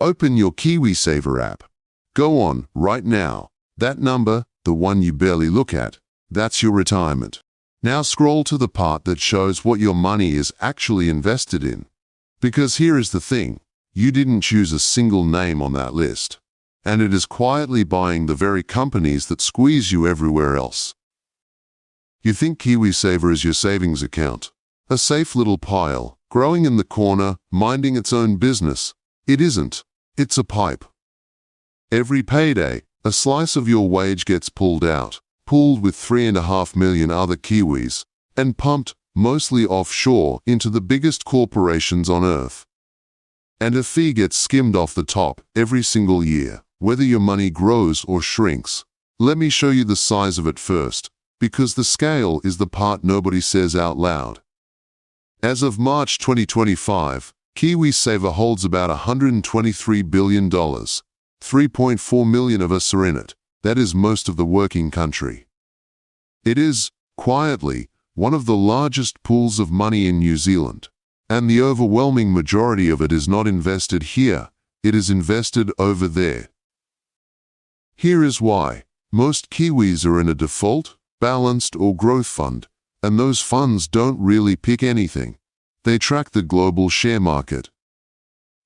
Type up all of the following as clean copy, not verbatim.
Open your KiwiSaver app. Go on, right now. That number, the one you barely look at, that's your retirement. Now scroll to the part that shows what your money is actually invested in. Because here is the thing, you didn't choose a single name on that list. And it is quietly buying the very companies that squeeze you everywhere else. You think KiwiSaver is your savings account, a safe little pile, growing in the corner, minding its own business. It isn't. It's a pipe. Every payday, a slice of your wage gets pulled out, pooled with 3.5 million other Kiwis, and pumped, mostly offshore, into the biggest corporations on earth. And a fee gets skimmed off the top every single year, whether your money grows or shrinks. Let me show you the size of it first, because the scale is the part nobody says out loud. As of March 2025, KiwiSaver holds about $123 billion. 3.4 million of us are in it. That is most of the working country. It is, quietly, one of the largest pools of money in New Zealand. And the overwhelming majority of it is not invested here, it is invested over there. Here is why. Most Kiwis are in a default, balanced or growth fund, and those funds don't really pick anything. They track the global share market.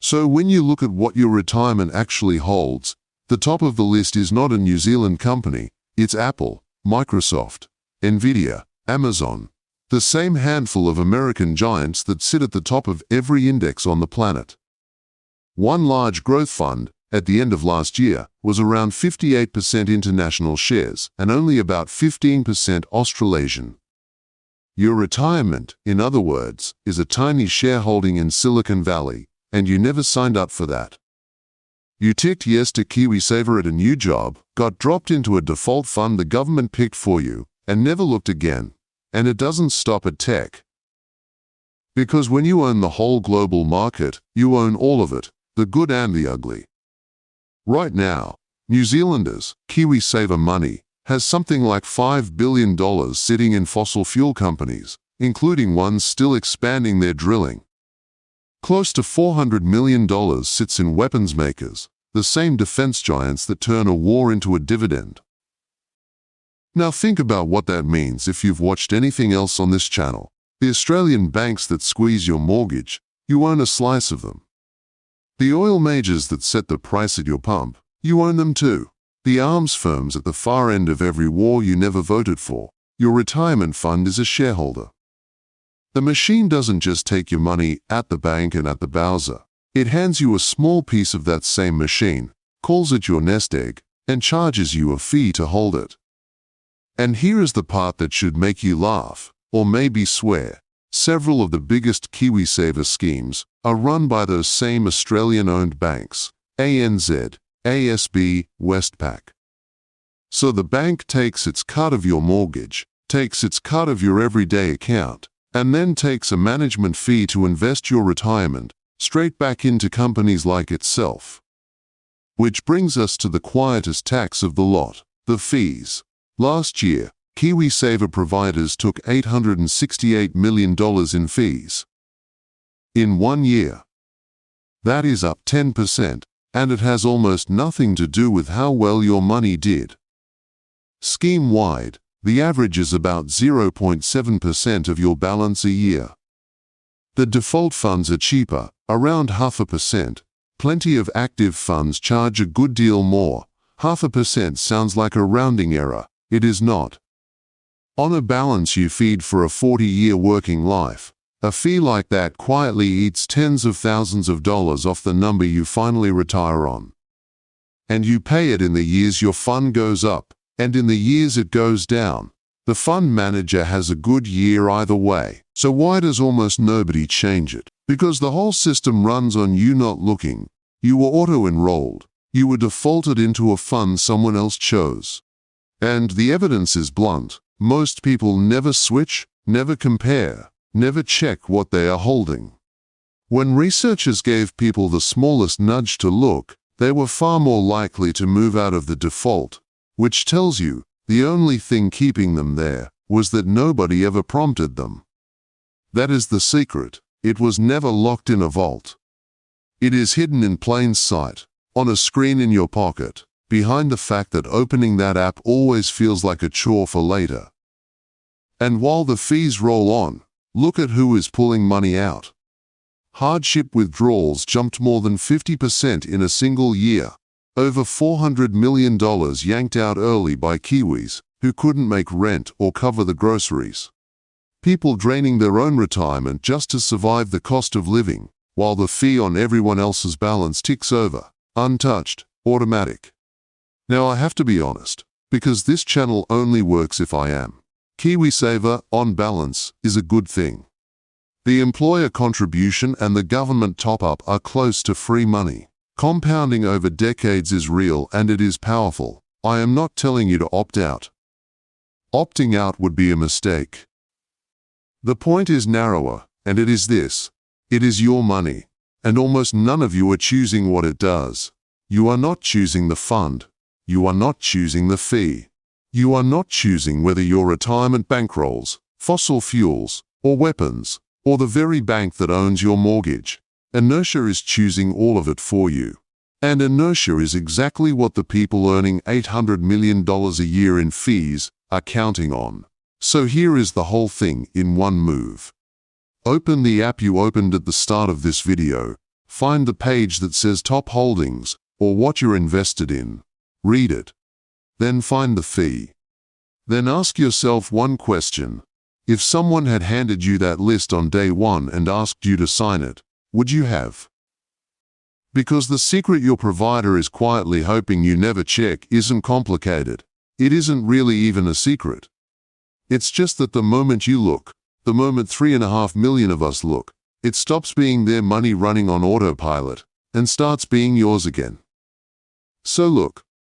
So when you look at what your retirement actually holds, the top of the list is not a New Zealand company, it's Apple, Microsoft, Nvidia, Amazon, the same handful of American giants that sit at the top of every index on the planet. One large growth fund, at the end of last year, was around 58% international shares and only about 15% Australasian. Your retirement, in other words, is a tiny shareholding in Silicon Valley, and you never signed up for that. You ticked yes to KiwiSaver at a new job, got dropped into a default fund the government picked for you, and never looked again. And it doesn't stop at tech. Because when you own the whole global market, you own all of it, the good and the ugly. Right now, New Zealanders' KiwiSaver money has something like $5 billion sitting in fossil fuel companies, including ones still expanding their drilling. Close to $400 million sits in weapons makers, the same defense giants that turn a war into a dividend. Now think about what that means if you've watched anything else on this channel. The Australian banks that squeeze your mortgage, you own a slice of them. The oil majors that set the price at your pump, you own them too. The arms firms at the far end of every war you never voted for, your retirement fund is a shareholder. The machine doesn't just take your money at the bank and at the Bowser. It hands you a small piece of that same machine, calls it your nest egg, and charges you a fee to hold it. And here is the part that should make you laugh, or maybe swear. Several of the biggest KiwiSaver schemes are run by those same Australian-owned banks, ANZ, ASB, Westpac. So the bank takes its cut of your mortgage, takes its cut of your everyday account, and then takes a management fee to invest your retirement straight back into companies like itself. Which brings us to the quietest tax of the lot, the fees. Last year, KiwiSaver providers took $868 million in fees. In 1 year. That is up 10%, and it has almost nothing to do with how well your money did. Scheme-wide, the average is about 0.7% of your balance a year. The default funds are cheaper, around 0.5%. Plenty of active funds charge a good deal more. 0.5% sounds like a rounding error. It is not. On a balance you feed for a 40-year working life, a fee like that quietly eats tens of thousands of dollars off the number you finally retire on. And you pay it in the years your fund goes up, and in the years it goes down. The fund manager has a good year either way, so why does almost nobody change it? Because the whole system runs on you not looking. You were auto-enrolled. You were defaulted into a fund someone else chose. And the evidence is blunt. Most people never switch, never compare, never check what they are holding. When researchers gave people the smallest nudge to look, they were far more likely to move out of the default, which tells you the only thing keeping them there was that nobody ever prompted them. That is the secret. It was never locked in a vault. It is hidden in plain sight, on a screen in your pocket, behind the fact that opening that app always feels like a chore for later. And while the fees roll on, look at who is pulling money out. Hardship withdrawals jumped more than 50% in a single year. Over $400 million yanked out early by Kiwis who couldn't make rent or cover the groceries. People draining their own retirement just to survive the cost of living, while the fee on everyone else's balance ticks over, untouched, automatic. Now I have to be honest, because this channel only works if I am. KiwiSaver, on balance, is a good thing. The employer contribution and the government top-up are close to free money. Compounding over decades is real and it is powerful. I am not telling you to opt out. Opting out would be a mistake. The point is narrower, and it is this. It is your money, and almost none of you are choosing what it does. You are not choosing the fund. You are not choosing the fee. You are not choosing whether your retirement bankrolls, fossil fuels, or weapons, or the very bank that owns your mortgage. Inertia is choosing all of it for you. And inertia is exactly what the people earning $800 million a year in fees are counting on. So here is the whole thing in one move. Open the app you opened at the start of this video. Find the page that says Top Holdings, or what you're invested in. Read it. Then find the fee. Then ask yourself one question. If someone had handed you that list on day one and asked you to sign it, would you have? Because the secret your provider is quietly hoping you never check isn't complicated. It isn't really even a secret. It's just that the moment you look, the moment 3.5 million of us look, it stops being their money running on autopilot and starts being yours again. So look,